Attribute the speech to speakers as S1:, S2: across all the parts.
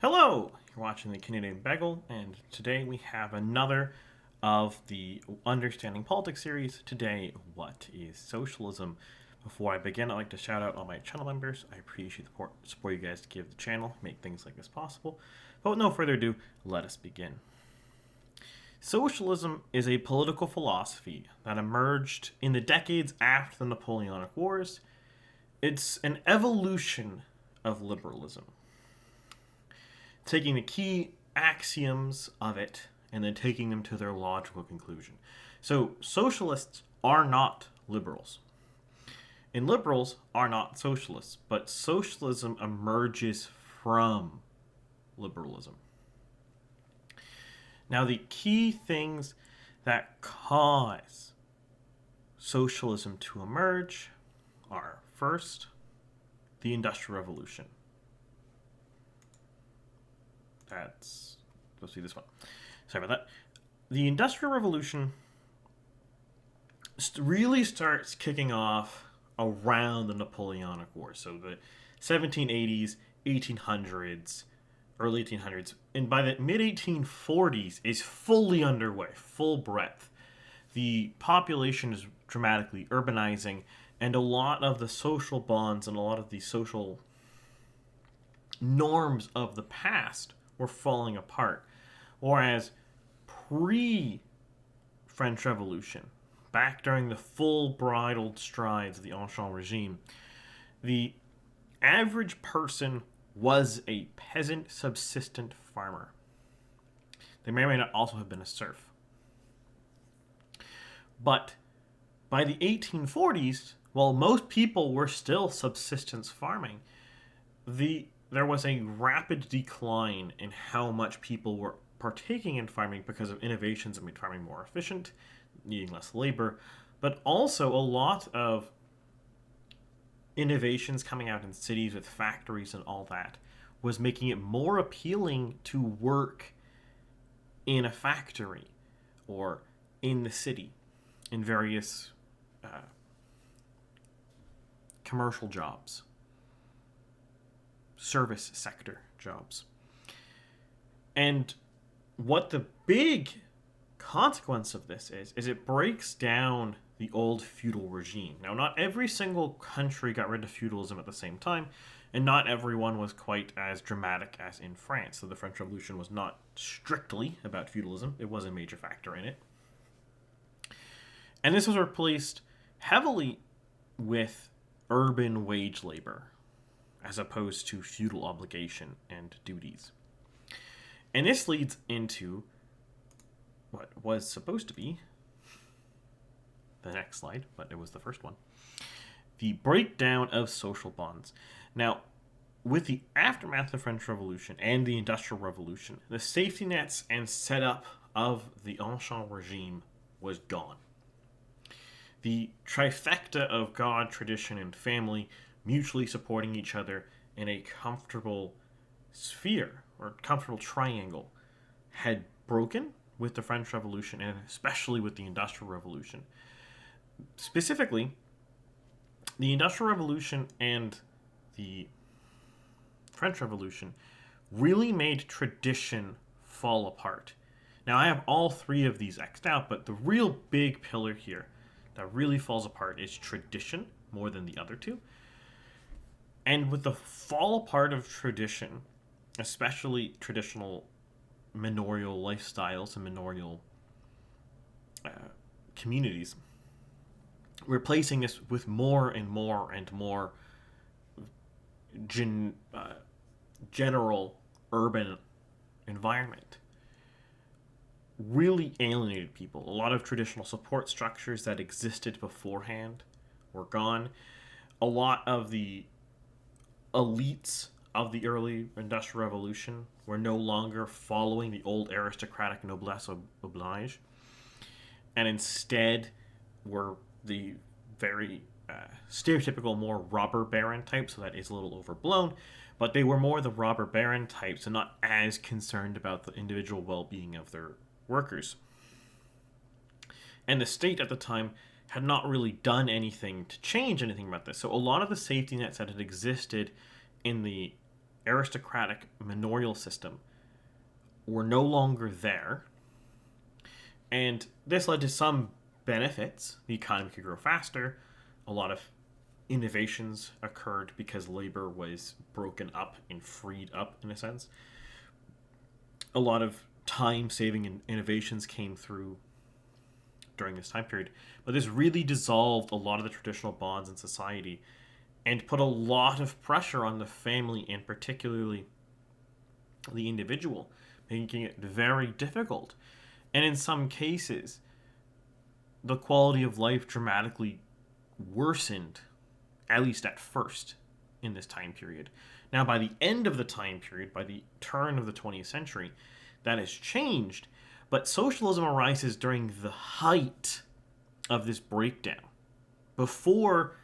S1: Hello! You're watching the Canadian Bagel, and today we have another of the Understanding Politics series. Today, what is socialism? Before I begin, I'd like to shout out all my channel members. I appreciate the support you guys give the channel, make things like this possible. But with no further ado, let us begin. Socialism is a political philosophy that emerged in the decades after the Napoleonic Wars. It's an evolution of liberalism, taking the key axioms of it and then taking them to their logical conclusion. So socialists are not liberals, and liberals are not socialists, but socialism emerges from liberalism. Now, the key things that cause socialism to emerge are, first, the Industrial Revolution. Let's see this one. Sorry about that. The Industrial Revolution really starts kicking off around the Napoleonic Wars. So the 1780s, 1800s, early 1800s, and by the mid-1840s is fully underway, full breadth. The population is dramatically urbanizing, and a lot of the social bonds and a lot of the social norms of the past were falling apart. Whereas pre-French Revolution, back during the full bridled strides of the Ancien regime, the average person was a peasant subsistent farmer. They may or may not also have been a serf. But by the 1840s, while most people were still subsistence farming, there was a rapid decline in how much people were partaking in farming because of innovations that made farming more efficient, needing less labor, but also a lot of innovations coming out in cities with factories and all that was making it more appealing to work in a factory or in the city in various commercial jobs, service sector jobs. And what the big consequence of this is it breaks down the old feudal regime. Now, not every single country got rid of feudalism at the same time, and not everyone was quite as dramatic as in France. So the French Revolution was not strictly about feudalism. It was a major factor in it. And this was replaced heavily with urban wage labor, as opposed to feudal obligation and duties. And this leads into what was supposed to be the next slide, but it was the first one. The breakdown of social bonds. Now, with the aftermath of the French Revolution and the Industrial Revolution, the safety nets and setup of the Ancien regime was gone. The trifecta of God, tradition, and family mutually supporting each other in a comfortable sphere or comfortable triangle had broken with the French Revolution and especially with the Industrial Revolution. Specifically, the Industrial Revolution and the French Revolution really made tradition fall apart. Now, I have all three of these X'd out, but the real big pillar here that really falls apart is tradition more than the other two. And with the fall apart of tradition, especially traditional manorial lifestyles and manorial communities, replacing this with more and more and more general urban environment, really alienated people. A lot of traditional support structures that existed beforehand were gone. A lot of the elites of the early Industrial Revolution were no longer following the old aristocratic noblesse oblige, and instead were the very stereotypical, more robber baron type, so that is a little overblown, but they were more the robber baron types and not as concerned about the individual well-being of their workers. And the state at the time had not really done anything to change anything about this. So a lot of the safety nets that had existed in the aristocratic manorial system were no longer there. And this led to some benefits. The economy could grow faster. A lot of innovations occurred because labor was broken up and freed up, in a sense. A lot of time-saving innovations came through during this time period. But this really dissolved a lot of the traditional bonds in society and put a lot of pressure on the family and particularly the individual, making it very difficult. And in some cases, the quality of life dramatically worsened, at least at first, in this time period. Now, by the end of the time period, by the turn of the 20th century, that has changed, but socialism arises during the height of this breakdown, before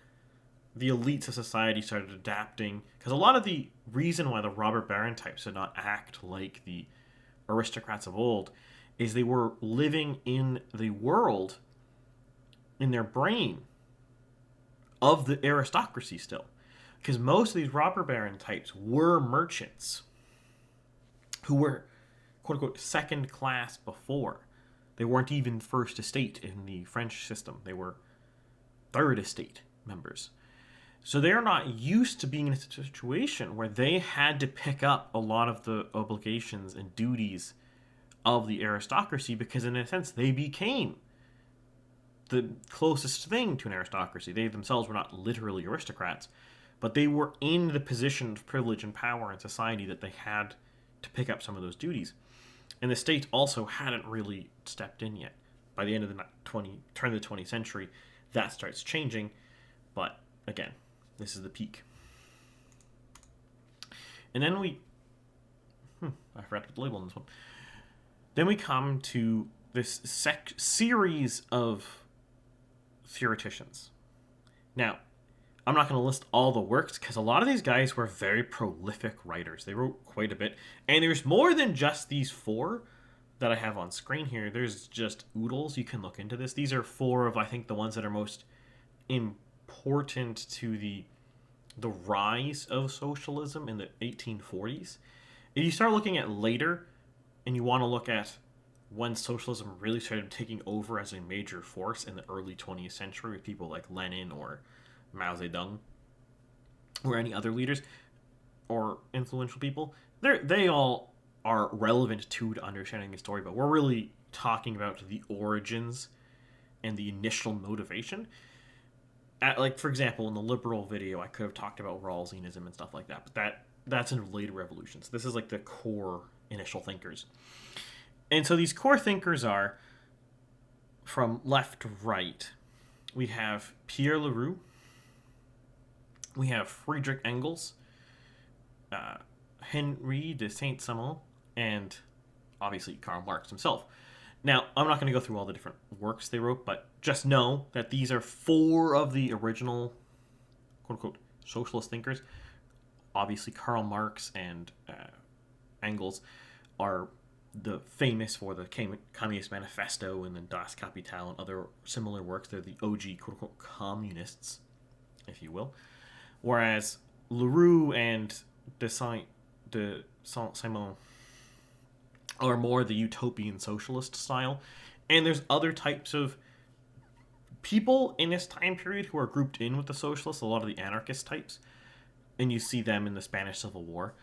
S1: the elites of society started adapting, because a lot of the reason why the robber baron types did not act like the aristocrats of old is they were living in the world, in their brain, of the aristocracy still. Because most of these robber baron types were merchants who were, quote unquote, second class before. They weren't even first estate in the French system. They were third estate members. So they're not used to being in a situation where they had to pick up a lot of the obligations and duties of the aristocracy, because in a sense they became the closest thing to an aristocracy. They themselves were not literally aristocrats, but they were in the position of privilege and power in society that they had to pick up some of those duties. And the state also hadn't really stepped in yet. By the end of the turn of the 20th century, that starts changing. But again, this is the peak. And then I forgot to put the label on this one. Then we come to this series of theoreticians. Now, I'm not going to list all the works because a lot of these guys were very prolific writers. They wrote quite a bit. And there's more than just these four that I have on screen here. There's just oodles. You can look into this. These are four of, I think, the ones that are most important to the rise of socialism in the 1840s. If you start looking at later, and you want to look at when socialism really started taking over as a major force in the early 20th century with people like Lenin or Mao Zedong or any other leaders or influential people, they all are relevant to understanding the story, but we're really talking about the origins and the initial motivation. Like, for example, in the liberal video, I could have talked about Rawlsianism and stuff like that, but that's in later revolutions. This is like the core initial thinkers. And so these core thinkers are, from left to right, we have Pierre Leroux, we have Friedrich Engels, Henri de Saint-Simon, and obviously Karl Marx himself. Now, I'm not going to go through all the different works they wrote, but just know that these are four of the original, quote-unquote, socialist thinkers. Obviously, Karl Marx and Engels are the famous for the Communist Manifesto and the Das Kapital and other similar works. They're the OG, quote-unquote, communists, if you will. Whereas Leroux and de Saint-Simon are more the utopian socialist style. And there's other types of people in this time period who are grouped in with the socialists, a lot of the anarchist types. And you see them in the Spanish Civil War.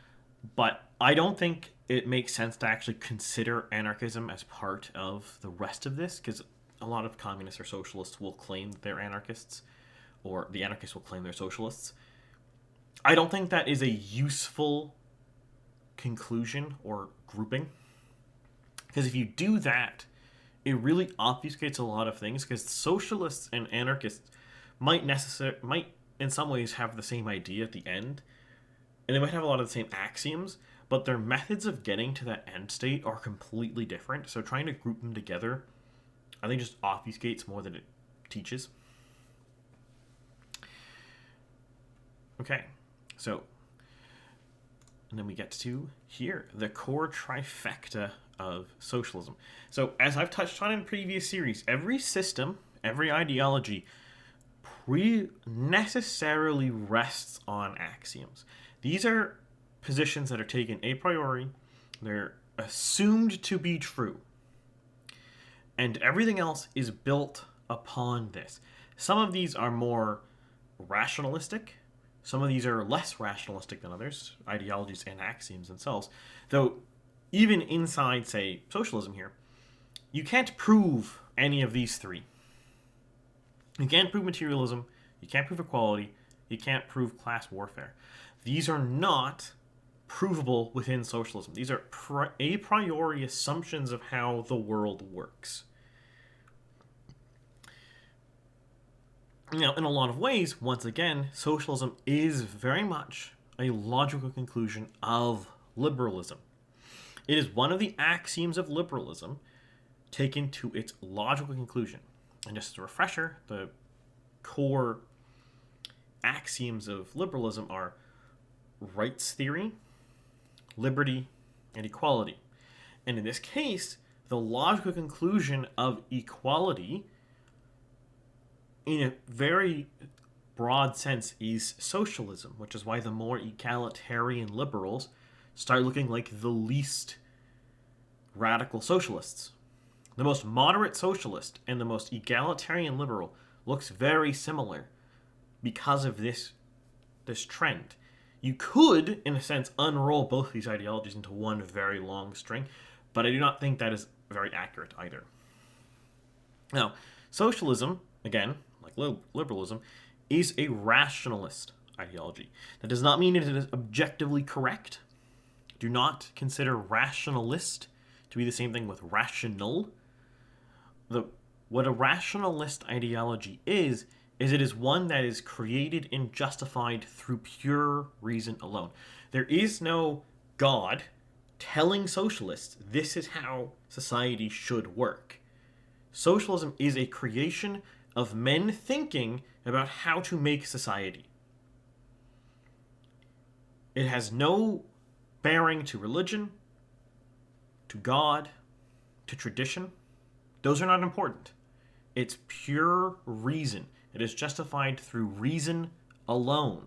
S1: But I don't think it makes sense to actually consider anarchism as part of the rest of this, because a lot of communists or socialists will claim they're anarchists, or the anarchists will claim they're socialists. I don't think that is a useful conclusion or grouping, because if you do that, it really obfuscates a lot of things, because socialists and anarchists might in some ways have the same idea at the end, and they might have a lot of the same axioms, but their methods of getting to that end state are completely different. So trying to group them together, I think, just obfuscates more than it teaches. Okay, so, and then we get to here, the core trifecta of socialism. So, as I've touched on in previous series, every system, every ideology necessarily rests on axioms. These are positions that are taken a priori. They're assumed to be true. And everything else is built upon this. Some of these are more rationalistic. Some of these are less rationalistic than others, ideologies and axioms themselves. Though, even inside, say, socialism here, you can't prove any of these three. You can't prove materialism, you can't prove equality, you can't prove class warfare. These are not provable within socialism. These are a priori assumptions of how the world works. Now, in a lot of ways, once again, socialism is very much a logical conclusion of liberalism. It is one of the axioms of liberalism taken to its logical conclusion. And just as a refresher, the core axioms of liberalism are rights theory, liberty, and equality. And in this case, the logical conclusion of equality, in a very broad sense, is socialism, which is why the more egalitarian liberals start looking like the least radical socialists. The most moderate socialist and the most egalitarian liberal looks very similar because of this trend. You could, in a sense, unroll both these ideologies into one very long string, but I do not think that is very accurate either. Now, socialism, again, like liberalism, is a rationalist ideology. That does not mean it is objectively correct. Do not consider rationalist to be the same thing with rational. What a rationalist ideology is it is one that is created and justified through pure reason alone. There is no God telling socialists this is how society should work. Socialism is a creation of men thinking about how to make society. It has no bearing to religion, to God, to tradition. Those are not important. It's pure reason. It is justified through reason alone.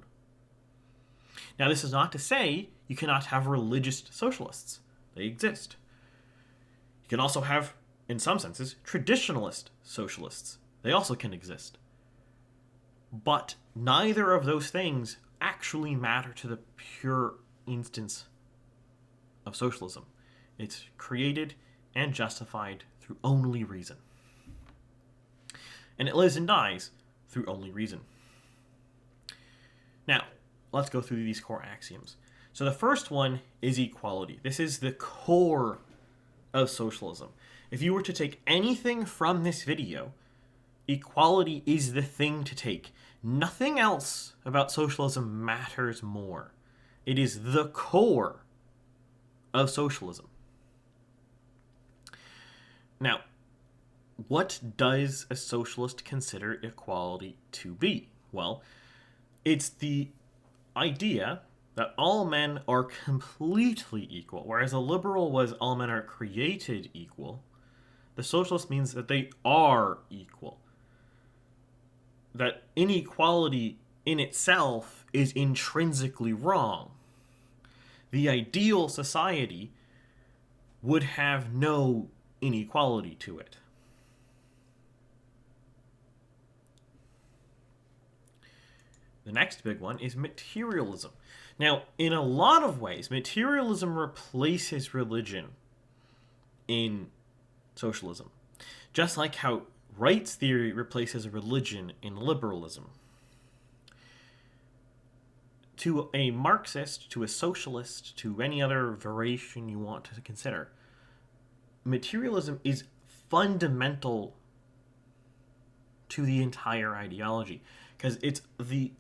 S1: Now, this is not to say you cannot have religious socialists. They exist. You can also have, in some senses, traditionalist socialists. They also can exist. But neither of those things actually matter to the pure instance of socialism. It's created and justified through only reason. And it lives and dies through only reason. Now, let's go through these core axioms. So the first one is equality. This is the core of socialism. If you were to take anything from this video, equality is the thing to take. Nothing else about socialism matters more. It is the core of socialism. Now, what does a socialist consider equality to be? Well, it's the idea that all men are completely equal, whereas a liberal was all men are created equal. The socialist means that they are equal. That inequality in itself is intrinsically wrong. The ideal society would have no inequality to it. The next big one is materialism. Now, in a lot of ways, materialism replaces religion in socialism. Just like how rights theory replaces religion in liberalism. To a Marxist, to a socialist, to any other variation you want to consider, materialism is fundamental to the entire ideology, because it's the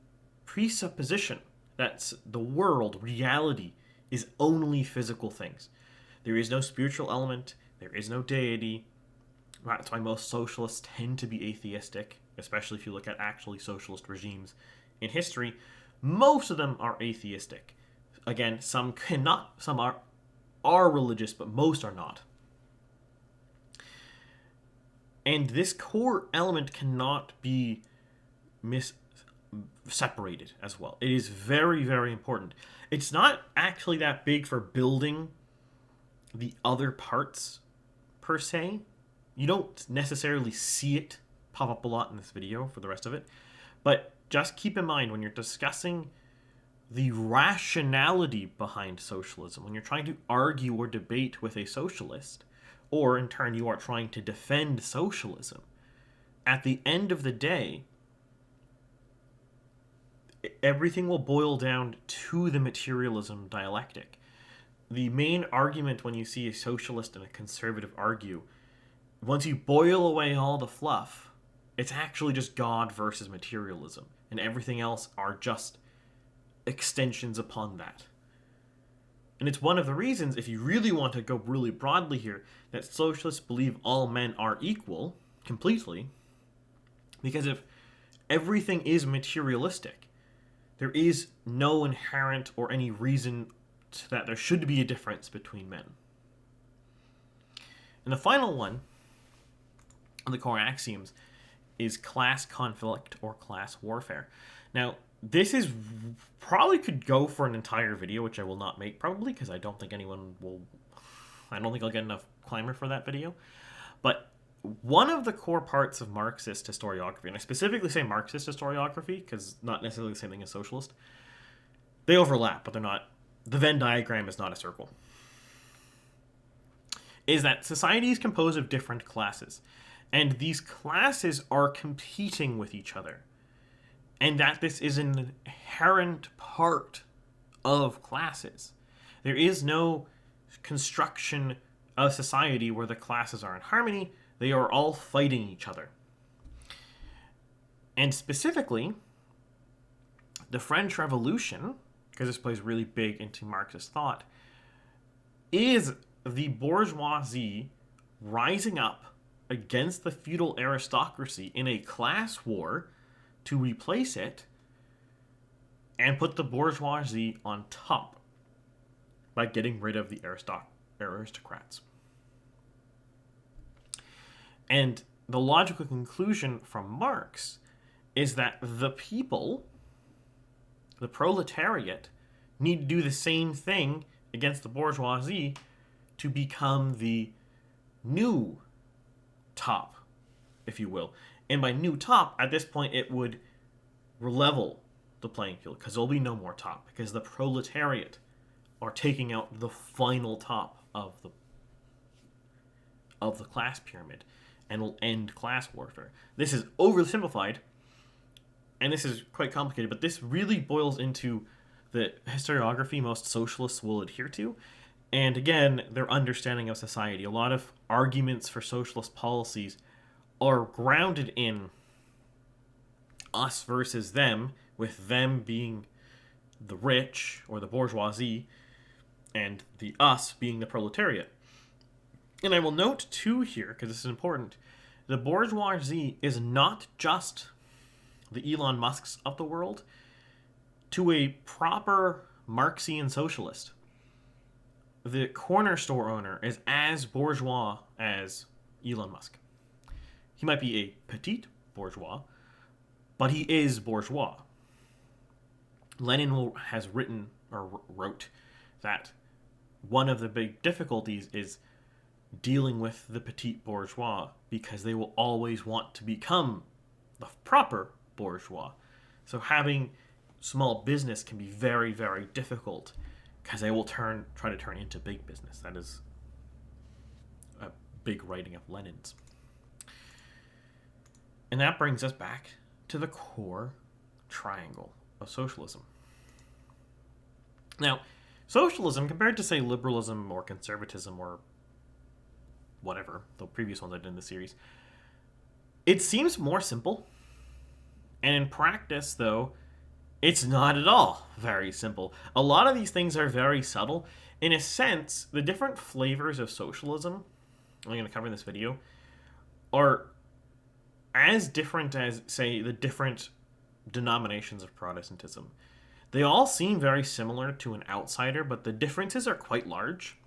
S1: presupposition that the world, reality, is only physical things. There is no spiritual element, there is no deity. That's why most socialists tend to be atheistic, especially if you look at actually socialist regimes in history. Most of them are atheistic. Again, some are religious, but most are not. And this core element cannot be separated as well. It is very, very important. It's not actually that big for building the other parts per se. You don't necessarily see it pop up a lot in this video for the rest of it, but just keep in mind when you're discussing the rationality behind socialism, when you're trying to argue or debate with a socialist, or in turn you are trying to defend socialism, at the end of the day, everything will boil down to the materialism dialectic. The main argument when you see a socialist and a conservative argue, once you boil away all the fluff, it's actually just God versus materialism, and everything else are just extensions upon that. And it's one of the reasons, if you really want to go really broadly here, that socialists believe all men are equal completely, because if everything is materialistic, there is no inherent or any reason that there should be a difference between men. And the final one of the core axioms is class conflict or class warfare. Now, this is probably could go for an entire video, which I will not make probably because I don't think anyone will. I don't think I'll get enough clamor for that video. But one of the core parts of Marxist historiography, and I specifically say Marxist historiography because not necessarily the same thing as socialist, they overlap, but they're not. The Venn diagram is not a circle. Is that society is composed of different classes, and these classes are competing with each other. And that this is an inherent part of classes. There is no construction of society where the classes are in harmony. They are all fighting each other. And specifically, the French Revolution, because this plays really big into Marxist thought, is the bourgeoisie rising up against the feudal aristocracy in a class war to replace it and put the bourgeoisie on top by getting rid of the aristocrats. And the logical conclusion from Marx is that the people, the proletariat, need to do the same thing against the bourgeoisie to become the new top, if you will. And by new top, at this point, it would level the playing field because there'll be no more top because the proletariat are taking out the final top of the class pyramid and will end class warfare. This is oversimplified, and this is quite complicated, but this really boils into the historiography most socialists will adhere to, and again, their understanding of society. A lot of arguments for socialist policies are grounded in us versus them, with them being the rich or the bourgeoisie and the us being the proletariat. And I will note too here, because this is important, the bourgeoisie is not just the Elon Musks of the world. To a proper Marxian socialist, the corner store owner is as bourgeois as Elon Musk. He might be a petite bourgeois, but he is bourgeois. Lenin has written or wrote that one of the big difficulties is dealing with the petite bourgeois because they will always want to become the proper bourgeois. So having small business can be very, very difficult because they will try to turn into big business. That is a big writing of Lenin's. And that brings us back to the core triangle of socialism. Now, socialism, compared to, say, liberalism or conservatism or whatever, the previous ones I did in the series, it seems more simple. And in practice, though, it's not at all very simple. A lot of these things are very subtle. In a sense, the different flavors of socialism, I'm going to cover in this video, are as different as, say, the different denominations of Protestantism. They all seem very similar to an outsider, but the differences are quite large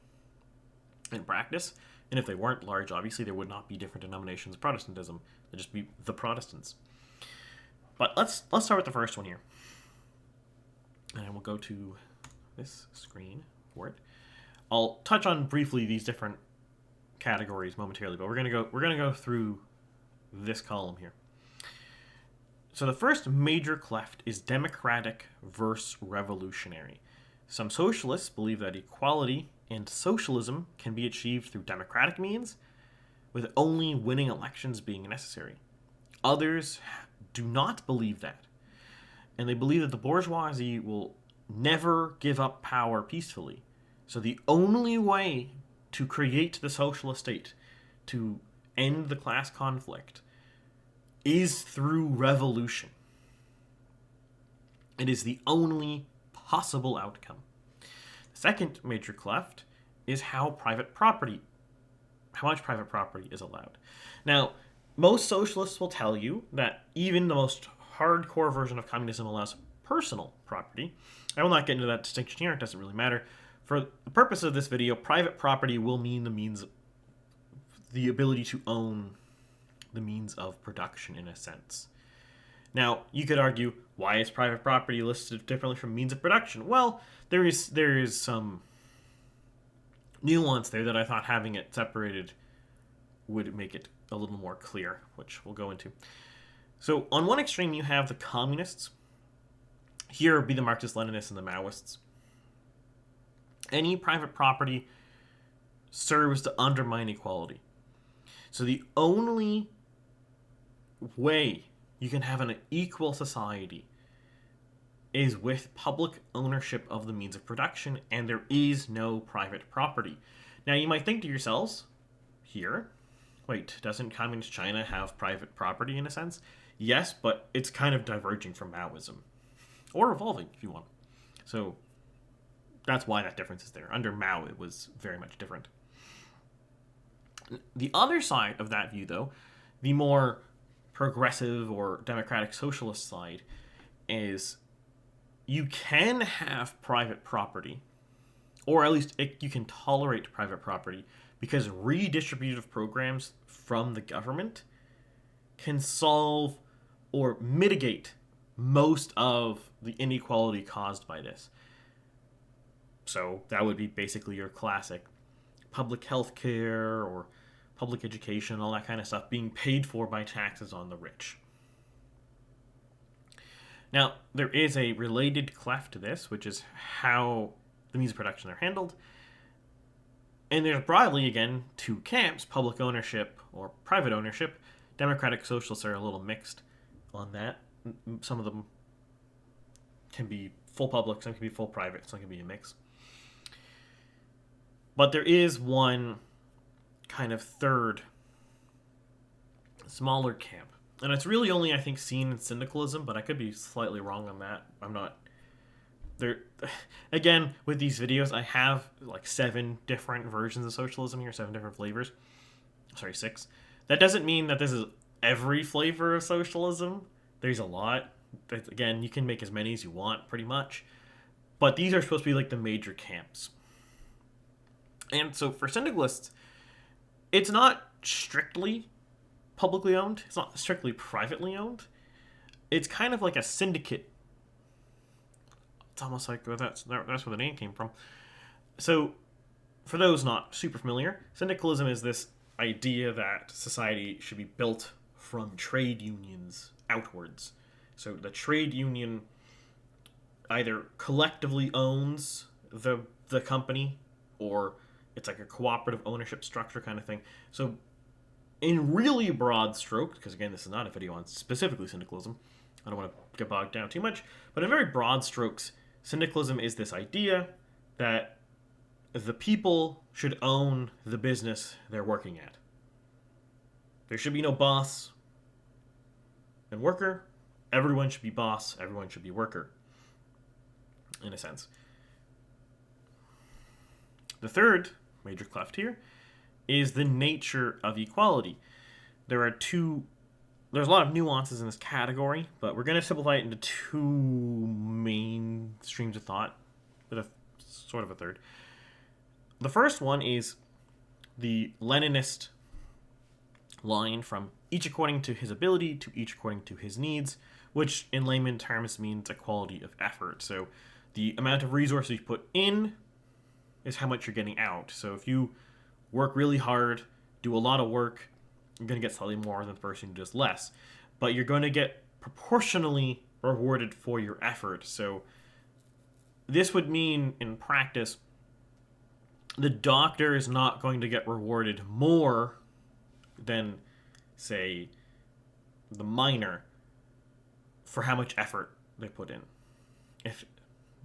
S1: in practice. And if they weren't large, obviously there would not be different denominations of Protestantism. They'd just be the Protestants. But let's start with the first one here. And we'll go to this screen for it. I'll touch on briefly these different categories momentarily, but we're gonna go through this column here. So the first major cleft is democratic versus revolutionary. Some socialists believe that equality and socialism can be achieved through democratic means, with only winning elections being necessary. Others do not believe that, and they believe that the bourgeoisie will never give up power peacefully. So the only way to create the socialist state, to end the class conflict, is through revolution. It is the only possible outcome. The second major cleft is how much private property is allowed. Now, most socialists will tell you that even the most hardcore version of communism allows personal property. I will not get into that distinction here, it doesn't really matter. For the purpose of this video, private property will mean the ability to own the means of production in a sense. Now, you could argue, why is private property listed differently from means of production? Well, there is some nuance there that I thought having it separated would make it a little more clear, which we'll go into. So, on one extreme, you have the communists. Here would be the Marxist-Leninists and the Maoists. Any private property serves to undermine equality. So the only way you can have an equal society is with public ownership of the means of production, and there is no private property. Now you might think to yourselves, here, wait, doesn't communist China have private property in a sense? Yes, but it's kind of diverging from Maoism. Or evolving, if you want. So that's why that difference is there. Under Mao, it was very much different. The other side of that view, though, the more progressive or democratic socialist side, is you can have private property, or at least you can tolerate private property, because redistributive programs from the government can solve or mitigate most of the inequality caused by this. So that would be basically your classic public health care or public education, all that kind of stuff being paid for by taxes on the rich. Now, there is a related cleft to this, which is how the means of production are handled. And there's broadly, again, two camps, public ownership or private ownership. Democratic socialists are a little mixed on that. Some of them can be full public, some can be full private, some can be a mix. But there is one kind of third, smaller camp. And it's really only, I think, seen in syndicalism, but I could be slightly wrong on that. I'm not. There, again, with these videos, I have like 7 different versions of socialism here, 7 different flavors. Sorry, 6. That doesn't mean that this is every flavor of socialism. There's a lot. Again, you can make as many as you want, pretty much. But these are supposed to be like the major camps. And so for syndicalists, it's not strictly publicly owned. It's not strictly privately owned. It's kind of like a syndicate. It's almost like that's where the name came from. So for those not super familiar, syndicalism is this idea that society should be built from trade unions outwards. So the trade union either collectively owns the company, or it's like a cooperative ownership structure kind of thing. So in really broad strokes, because again, this is not a video on specifically syndicalism, I don't want to get bogged down too much, but in very broad strokes, syndicalism is this idea that the people should own the business they're working at. There should be no boss and worker. Everyone should be boss. Everyone should be worker, in a sense. The third major cleft here is the nature of equality. There's a lot of nuances in this category, but we're going to simplify it into 2 main streams of thought, with a sort of a third. The first one is the Leninist line from each according to his ability, to each according to his needs, which in layman terms means equality of effort. So the amount of resources you put in is how much you're getting out. So if you work really hard, do a lot of work, you're going to get slightly more than the person who does less. But you're going to get proportionally rewarded for your effort. So this would mean, in practice, the doctor is not going to get rewarded more than, say, the miner for how much effort they put in. If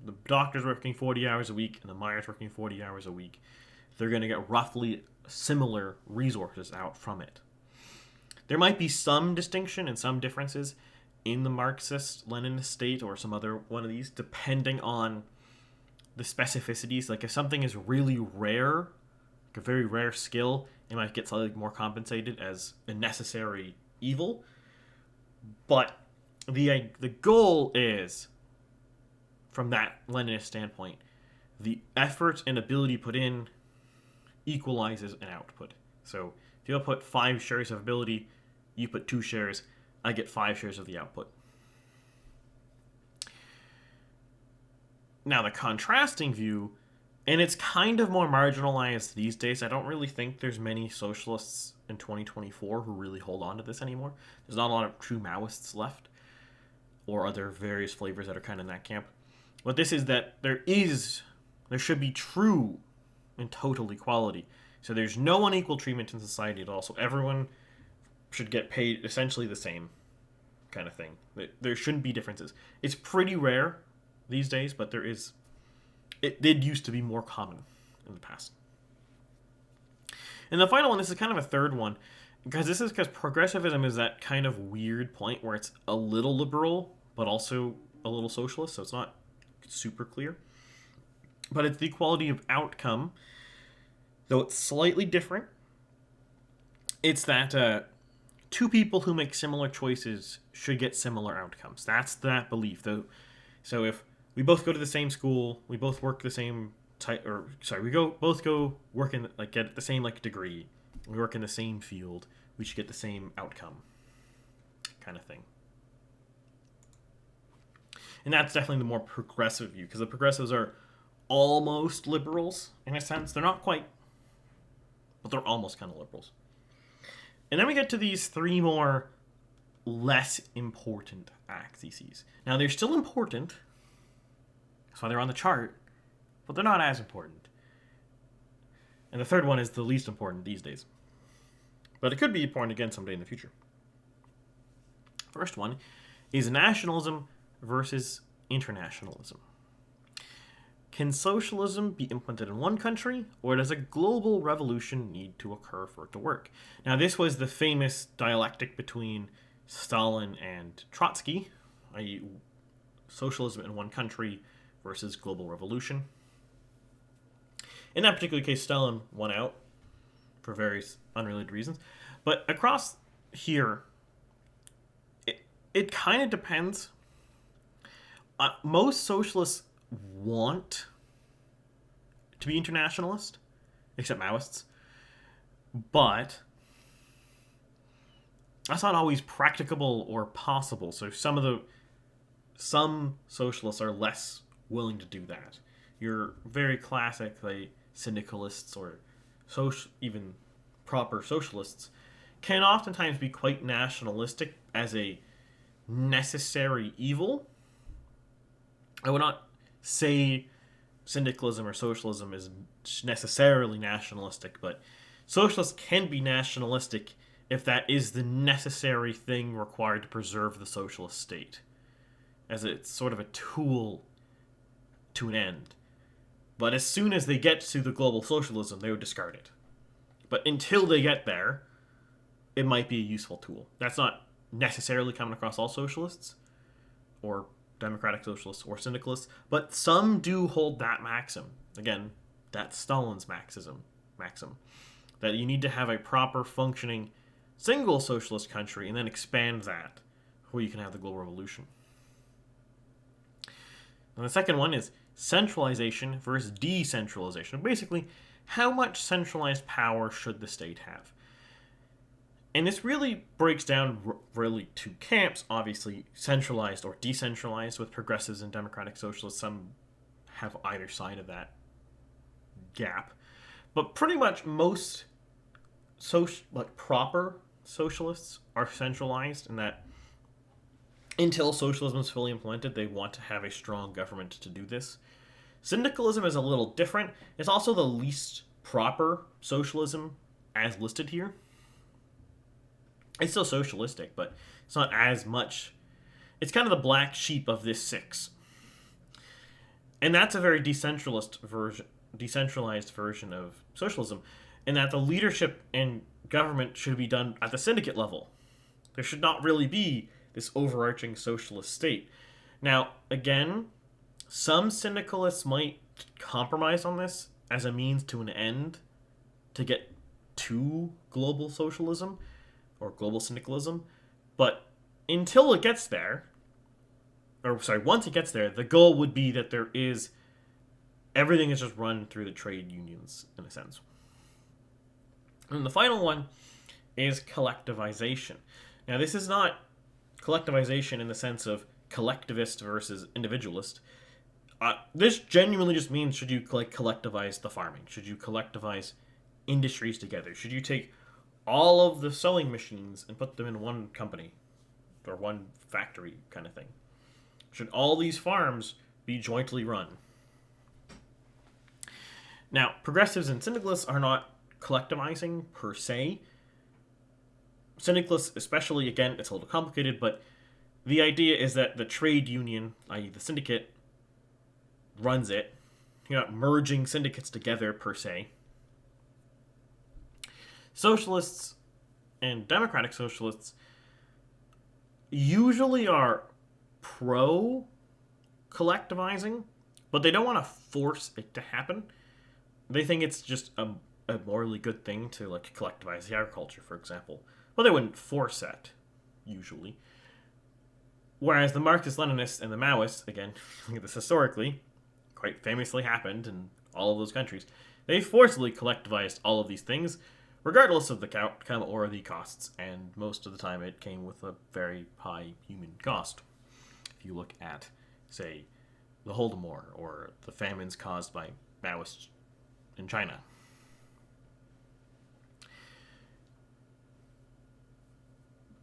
S1: the doctor's working 40 hours a week and the miner's working 40 hours a week, they're going to get roughly similar resources out from it. There might be some distinction and some differences in the Marxist-Leninist state or some other one of these, depending on the specificities. Like if something is really rare, like a very rare skill, it might get slightly more compensated as a necessary evil. But the goal is, from that Leninist standpoint, the effort and ability put in equalizes an output. So if you put 5 shares of ability, you put 2 shares, I get 5 shares of the output. Now the contrasting view, and it's kind of more marginalized these days. I don't really think there's many socialists in 2024 who really hold on to this anymore. There's not a lot of true Maoists left, or other various flavors that are kind of in that camp. But this is that there should be true and total equality. So there's no unequal treatment in society at all. So everyone should get paid essentially the same kind of thing. There shouldn't be differences. It's pretty rare these days, but it did used to be more common in the past. And the final one, this is kind of a third one, because progressivism is that kind of weird point where it's a little liberal, but also a little socialist, so it's not super clear. But it's the equality of outcome, though it's slightly different. It's that two people who make similar choices should get similar outcomes. That's that belief, though. So if we both go to the same school, we both work the same both go work in get the same degree, we work in the same field, we should get the same outcome, kind of thing. And that's definitely the more progressive view, because the progressives are almost liberals in a sense. They're not quite, but they're almost kind of liberals. And then we get to these 3 more less important axes. Now they're still important, that's why they're on the chart, but they're not as important. And the third one is the least important these days, but it could be important again someday in the future. First one is nationalism versus internationalism. Can socialism be implemented in one country, or does a global revolution need to occur for it to work? Now, this was the famous dialectic between Stalin and Trotsky, i.e. socialism in one country versus global revolution. In that particular case, Stalin won out for various unrelated reasons. But across here, it kind of depends. Most socialists want to be internationalist, except Maoists, but that's not always practicable or possible. So some socialists are less willing to do that. Your very classic syndicalists or even proper socialists can oftentimes be quite nationalistic as a necessary evil. I would not say syndicalism or socialism is necessarily nationalistic, but socialists can be nationalistic if that is the necessary thing required to preserve the socialist state, as it's sort of a tool to an end. But as soon as they get to the global socialism, they would discard it. But until they get there, it might be a useful tool. That's not necessarily coming across all socialists, or democratic socialists, or syndicalists, but some do hold that maxim. Again, that's Stalin's maxim, that you need to have a proper functioning single socialist country and then expand that where you can have the global revolution. And the second one is centralization versus decentralization. Basically, how much centralized power should the state have? And this really breaks down really two camps, obviously centralized or decentralized, with progressives and democratic socialists. Some have either side of that gap. But pretty much most proper socialists are centralized in that until socialism is fully implemented, they want to have a strong government to do this. Syndicalism is a little different. It's also the least proper socialism as listed here. It's still socialistic, but it's not as much. It's kind of the black sheep of this six. And that's a very decentralized version of socialism, in that the leadership and government should be done at the syndicate level. There should not really be this overarching socialist state. Now, again, some syndicalists might compromise on this as a means to an end to get to global socialism or global syndicalism, but until it gets there, once it gets there, the goal would be that everything is just run through the trade unions, in a sense. And the final one is collectivization. Now, this is not collectivization in the sense of collectivist versus individualist. This genuinely just means, should you collectivize the farming? Should you collectivize industries together? Should you take all of the sewing machines and put them in one company or one factory kind of thing? Should all these farms be jointly run? Now, progressives and syndicalists are not collectivizing per se. Syndicalists especially, again, it's a little complicated, but the idea is that the trade union, i.e. the syndicate, runs it. You're not merging syndicates together per se. Socialists and democratic socialists usually are pro collectivizing, but they don't want to force it to happen. They think it's just a morally good thing to collectivize the agriculture, for example. But they wouldn't force that, usually. Whereas the Marxist-Leninists and the Maoists, again, this historically quite famously happened in all of those countries, they forcibly collectivized all of these things, regardless of the outcome or the costs, and most of the time it came with a very high human cost. If you look at, say, the Holodomor or the famines caused by Maoists in China.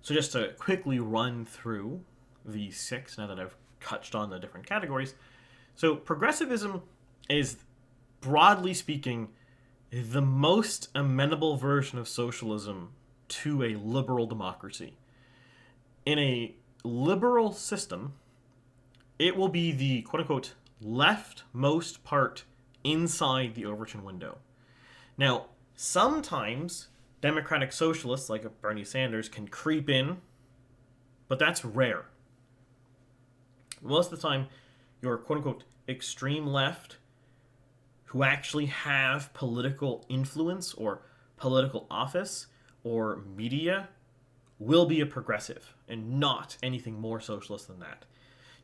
S1: So just to quickly run through the six, now that I've touched on the different categories. So progressivism is, broadly speaking, the most amenable version of socialism to a liberal democracy. In a liberal system, it will be the quote-unquote leftmost part inside the Overton window. Now, sometimes democratic socialists like Bernie Sanders can creep in, but that's rare. Most of the time, your quote-unquote extreme left, who actually have political influence or political office or media, will be a progressive and not anything more socialist than that.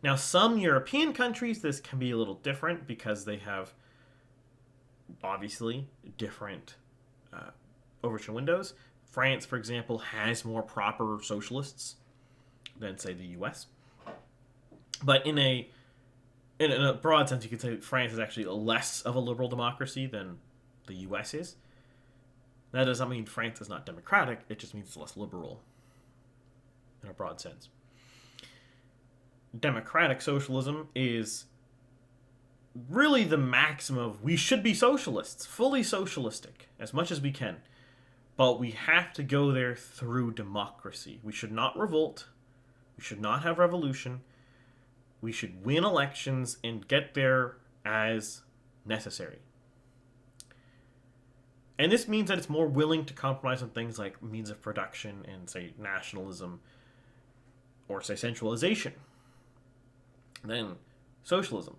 S1: Now, some European countries, this can be a little different because they have, obviously, different Overton windows. France, for example, has more proper socialists than, say, the US. But in a broad sense, you could say France is actually less of a liberal democracy than the US is. That does not mean France is not democratic, it just means it's less liberal in a broad sense. Democratic socialism is really the maximum of we should be socialists, fully socialistic, as much as we can. But we have to go there through democracy. We should not revolt. We should not have revolution. We should win elections and get there as necessary. And this means that it's more willing to compromise on things like means of production and, say, nationalism or, say, centralization than socialism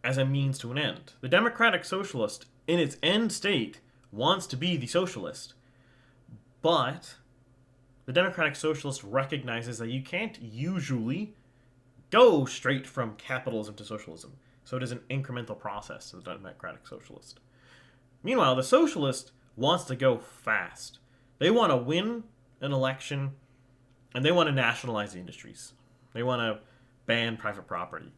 S1: as a means to an end. The democratic socialist, in its end state, wants to be the socialist, but the democratic socialist recognizes that you can't usually go straight from capitalism to socialism. So it is an incremental process to the democratic socialist. Meanwhile, the socialist wants to go fast. They want to win an election, and they want to nationalize the industries. They want to ban private property.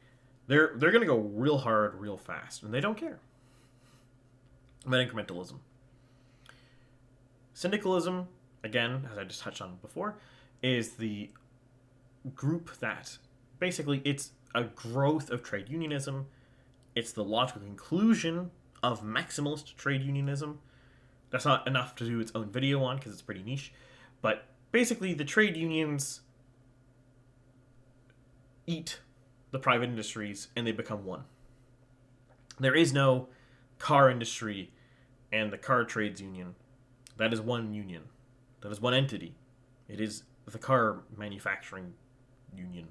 S1: They're going to go real hard, real fast, and they don't care about incrementalism. Syndicalism, again, as I just touched on before, is the group that basically it's a growth of trade unionism. It's the logical conclusion of maximalist trade unionism. That's not enough to do its own video on because it's pretty niche. But basically, the trade unions eat the private industries and they become one. There is no car industry and the car trades union. That is one union. That is one entity. It is the car manufacturing union.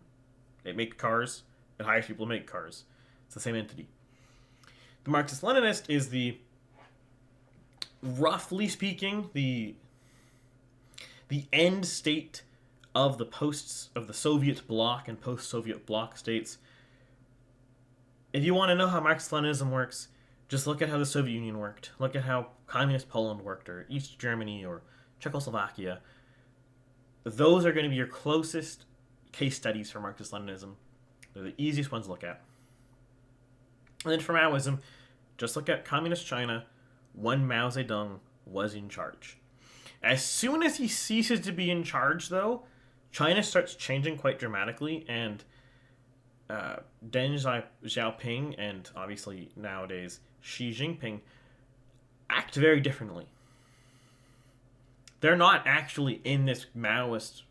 S1: They make cars. It hires people to make cars. It's the same entity. The Marxist-Leninist is the, roughly speaking, the end state of the Soviet bloc and post-Soviet bloc states. If you want to know how Marxist-Leninism works, just look at how the Soviet Union worked. Look at how Communist Poland worked, or East Germany, or Czechoslovakia. Those are going to be your closest case studies for Marxist-Leninism. They're the easiest ones to look at. And then for Maoism, just look at Communist China when Mao Zedong was in charge. As soon as he ceases to be in charge, though, China starts changing quite dramatically, and Deng Xiaoping and obviously nowadays Xi Jinping act very differently. They're not actually in this Maoist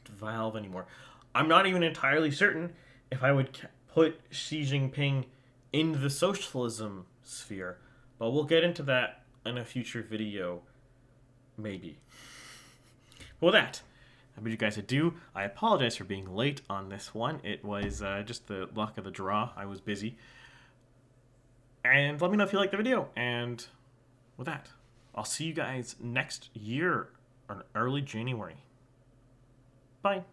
S1: valve anymore. I'm not even entirely certain if I would put Xi Jinping in the socialism sphere, but we'll get into that in a future video, maybe. With that, I bid you guys adieu. I apologize for being late on this one. It was just the luck of the draw. I was busy. And let me know if you liked the video. And with that, I'll see you guys next year, or early January. Bye.